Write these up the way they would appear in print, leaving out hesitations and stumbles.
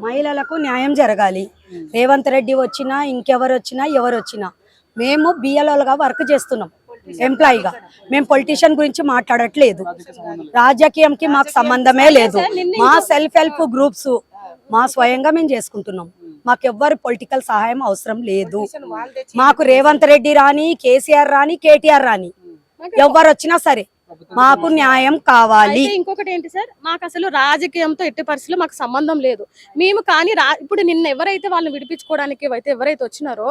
మహిళలకు న్యాయం జరగాలి. రేవంత్ రెడ్డి వచ్చినా ఇంకెవరు వచ్చినా ఎవరు వచ్చినా మేము బిఎల్ఓలుగా వర్క్ చేస్తున్నాం, ఎంప్లాయీగా. మేము పొలిటీషియన్ గురించి మాట్లాడట్లేదు, రాజకీయంకి మాకు సంబంధమే లేదు. మా సెల్ఫ్ హెల్ప్ గ్రూప్స్ మా స్వయంగా మేము చేసుకుంటున్నాం. మాకెవ్వరు పొలిటికల్ సహాయం అవసరం లేదు. మాకు రేవంత్ రెడ్డి రాని, కేసీఆర్ రాని, కేటీఆర్ రాని, ఎవరు వచ్చినా సరే మాకు న్యాయం కావాలి. ఇంకొకటి ఏంటి సార్, మాకు అసలు రాజకీయంతో ఎట్టి పరిస్థితుల్లో మాకు సంబంధం లేదు. మేము కానీ ఇప్పుడు నిన్న ఎవరైతే వాళ్ళని విడిపించుకోవడానికి ఎవరైతే వచ్చినారో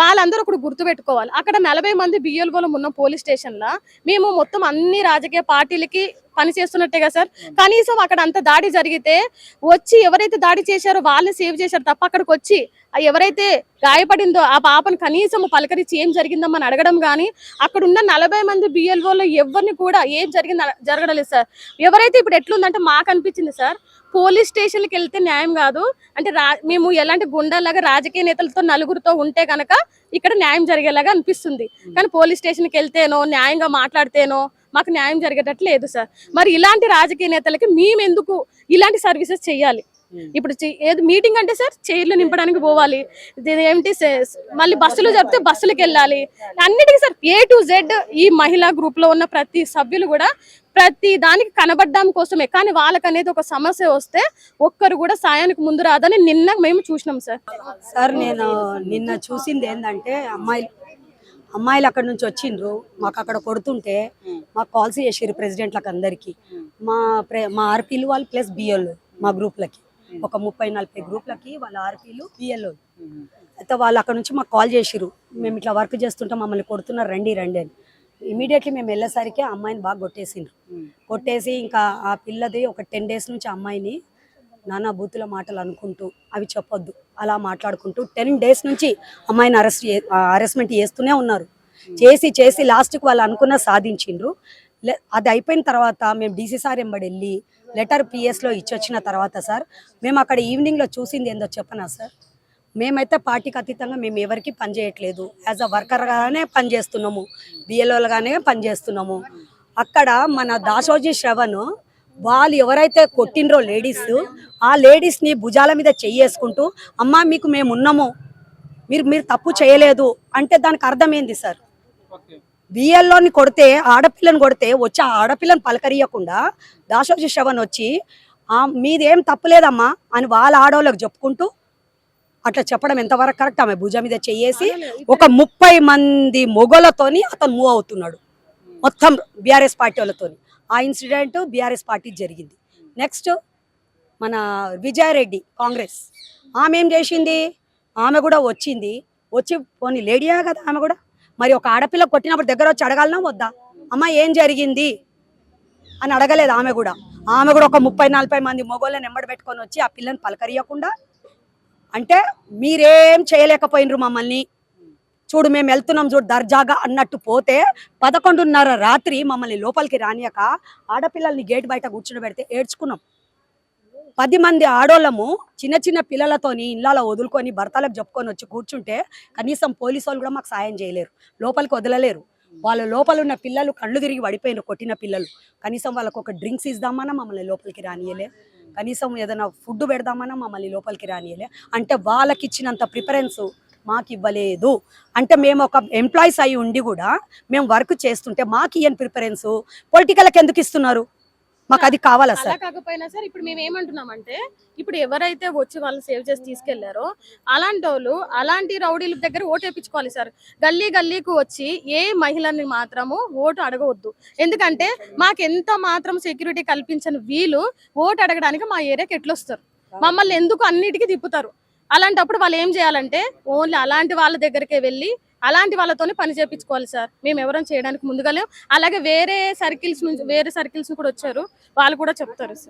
వాళ్ళందరూ ఇప్పుడు గుర్తుపెట్టుకోవాలి. అక్కడ 40 మంది బిఎల్ఓలు ఉన్న పోలీస్ స్టేషన్ లా మేము మొత్తం అన్ని రాజకీయ పార్టీలకి పని చేస్తున్నట్టేగా సార్. కనీసం అక్కడ అంత దాడి జరిగితే వచ్చి ఎవరైతే దాడి చేశారో వాళ్ళని సేవ్ చేశారు తప్ప అక్కడికి వచ్చి ఎవరైతే గాయపడిందో ఆ పాపను కనీసం పలకరించి ఏం జరిగిందమ్మని అడగడం కానీ, అక్కడ ఉన్న 40 మంది బిఎల్ఓలో ఎవరిని కూడా ఏం జరగడం లేదు సార్. ఎవరైతే ఇప్పుడు ఎట్లుందంటే మాకు అనిపించింది సార్, పోలీస్ స్టేషన్కి వెళ్తే న్యాయం కాదు అంటే మేము ఎలాంటి గుండాలాగా రాజకీయ నేతలతో నలుగురితో ఉంటే కనుక ఇక్కడ న్యాయం జరిగేలాగా అనిపిస్తుంది. కానీ పోలీస్ స్టేషన్కి వెళ్తేనో న్యాయంగా మాట్లాడితేనో మాకు న్యాయం జరిగేటట్టు లేదు సార్. మరి ఇలాంటి రాజకీయ నేతలకి మేము ఎందుకు ఇలాంటి సర్వీసెస్ చెయ్యాలి? ఇప్పుడు ఏది మీటింగ్ అంటే సార్ చైర్లు నింపడానికి పోవాలి, ఏంటి మళ్ళీ బస్సులు చెప్తే బస్సులకు వెళ్ళాలి, అన్నిటికీ సార్ A to Z ఈ మహిళా గ్రూప్ లో ఉన్న ప్రతి సభ్యులు కూడా ప్రతి దానికి కనబడ్డం కోసమే. కానీ వాళ్ళకనేది ఒక సమస్య వస్తే ఒక్కరు కూడా సాయానికి ముందు రాదని నిన్న మేము చూసినాం సార్. సార్ నేను నిన్న చూసింది ఏంటంటే అమ్మాయిలు అక్కడ నుంచి వచ్చిండ్రు, మాకు అక్కడ కొడుతుంటే మాకు కాల్స్ చేసారు ప్రెసిడెంట్లకు అందరికి, మా ఆర్పీలు వాళ్ళు ప్లస్ బిఎల్ఓ మా గ్రూప్లకి ఒక 30-40 గ్రూప్లకి వాళ్ళ ఆర్పీలు బిఎల్ఓ. అయితే వాళ్ళు అక్కడ నుంచి మాకు కాల్ చేసిరు, మేము ఇట్లా వర్క్ చేస్తుంటే మమ్మల్ని కొడుతున్నారు, రండి రండి అని. ఇమీడియట్లీ మేము వెళ్ళేసరికి ఆ అమ్మాయిని బాగా కొట్టేసిండ్రు. కొట్టేసి ఇంకా ఆ పిల్లది ఒక 10 days నుంచి అమ్మాయిని నానా బూతుల మాటలు అనుకుంటూ, అవి చెప్పొద్దు అలా మాట్లాడుకుంటూ 10 days నుంచి అమ్మాయిని అరెస్ట్మెంట్ చేస్తూనే ఉన్నారు. చేసి లాస్ట్కి వాళ్ళు అనుకున్న సాధించిండ్రు. అది అయిపోయిన తర్వాత మేము డీసీ సార్ ఎంబడి వెళ్ళి లెటర్ పిఎస్లో ఇచ్చొచ్చిన తర్వాత సార్ మేము అక్కడ ఈవినింగ్లో చూసింది ఏందో చెప్పనా సార్, మేమైతే పార్టీకి అతీతంగా మేము ఎవరికి పనిచేయట్లేదు, యాజ్ అ వర్కర్గానే పనిచేస్తున్నాము, బిఎల్ఓలుగానే పనిచేస్తున్నాము. అక్కడ మన దాసోజీ శ్రవణ్ వాళ్ళు ఎవరైతే కొట్టినరో లేడీస్, ఆ లేడీస్ని భుజాల మీద చెయ్యేసుకుంటూ అమ్మా మీకు మేము ఉన్నాము, మీరు తప్పు చేయలేదు అంటే దానికి అర్థం ఏంది సార్? బిఎల్ఓని కొడితే, ఆడపిల్లని కొడితే వచ్చి ఆ ఆడపిల్లని పలకరియకుండా దాసోజీ శ్రవణ్ వచ్చి మీదేం తప్పులేదమ్మా అని వాళ్ళ ఆడవాళ్ళకి చెప్పుకుంటూ అట్లా చెప్పడం ఎంతవరకు కరెక్ట్? ఆమె భుజం మీద చెయ్యేసి ఒక 30 మంది మొగలతోని అతను మూవ్ అవుతున్నాడు, మొత్తం బీఆర్ఎస్ పార్టీ వాళ్ళతోని. ఆ ఇన్సిడెంట్ బీఆర్ఎస్ పార్టీ జరిగింది. నెక్స్ట్ మన విజయారెడ్డి కాంగ్రెస్, ఆమె ఏం చేసింది, ఆమె కూడా వచ్చి పోనీ లేడీయా కదా ఆమె కూడా, మరి ఒక ఆడపిల్ల కొట్టినప్పుడు దగ్గర వచ్చి అడగాలనా వద్దా? అమ్మ ఏం జరిగింది అని అడగలేదు. ఆమె కూడా ఒక 30-40 మంది మొగోళ్ళని ఎంబడి పెట్టుకొని వచ్చి ఆ పిల్లని పలకరియకుండా, అంటే మీరేం చేయలేకపోయినరు మమ్మల్ని, చూడు మేము వెళ్తున్నాం చూడు దర్జాగా అన్నట్టు పోతే 11:30 రాత్రి మమ్మల్ని లోపలికి రానియక ఆడపిల్లల్ని గేట్ బయట కూర్చుని పెడితే ఏడ్చుకున్నాం. 10 మంది ఆడోళ్ళము చిన్న పిల్లలతోని ఇళ్ళలో వదులుకొని భర్తలకు చెప్పుకొని వచ్చి కూర్చుంటే కనీసం పోలీసు వాళ్ళు కూడా మాకు సాయం చేయలేరు, లోపలికి వదలలేరు. వాళ్ళ లోపల ఉన్న పిల్లలు కళ్ళు తిరిగి పడిపోయినారు, కొట్టిన పిల్లలు. కనీసం వాళ్ళకు ఒక డ్రింక్స్ ఇద్దామన్నా మమ్మల్ని లోపలికి రానియలే, కనీసం ఏదైనా ఫుడ్ పెడదామన్నా మమ్మల్ని లోపలికి రానియలే. అంటే వాళ్ళకి ఇచ్చినంత ప్రిఫరెన్స్ మాకు ఇవ్వలేదు. అంటే మేము ఒక ఎంప్లాయీస్ అయి ఉండి కూడా మేము వర్క్ చేస్తుంటే మాకు ఇయ్యని ప్రిఫరెన్స్ పొలిటికల్కి ఎందుకు ఇస్తున్నారు? మాకు అది కావాలా సార్? కాకపోయినా సార్ ఇప్పుడు మేము ఏమంటున్నామంటే, ఇప్పుడు ఎవరైతే వచ్చి వాళ్ళని సేవ్ చేసి తీసుకెళ్లారో అలాంటి వాళ్ళు అలాంటి రౌడీల దగ్గర ఓటు వేయించుకోవాలి సార్. గల్లీకు వచ్చి ఏ మహిళని మాత్రము ఓటు అడగవద్దు. ఎందుకంటే మాకు ఎంత మాత్రం సెక్యూరిటీ కల్పించని వీళ్ళు ఓటు అడగడానికి మా ఏరియాకి ఎట్లొస్తారు, మమ్మల్ని ఎందుకు అన్నిటికీ తిప్పుతారు. అలాంటప్పుడు వాళ్ళు ఏం చేయాలంటే ఓన్లీ అలాంటి వాళ్ళ దగ్గరికే వెళ్ళి అలాంటి వాళ్ళతోనే పని చేయించుకోవాలి సార్. మేము ఎవరైనా చేయడానికి ముందుగా లేం. అలాగే వేరే సర్కిల్స్ కూడా వచ్చారు, వాళ్ళు కూడా చెప్తారు సార్.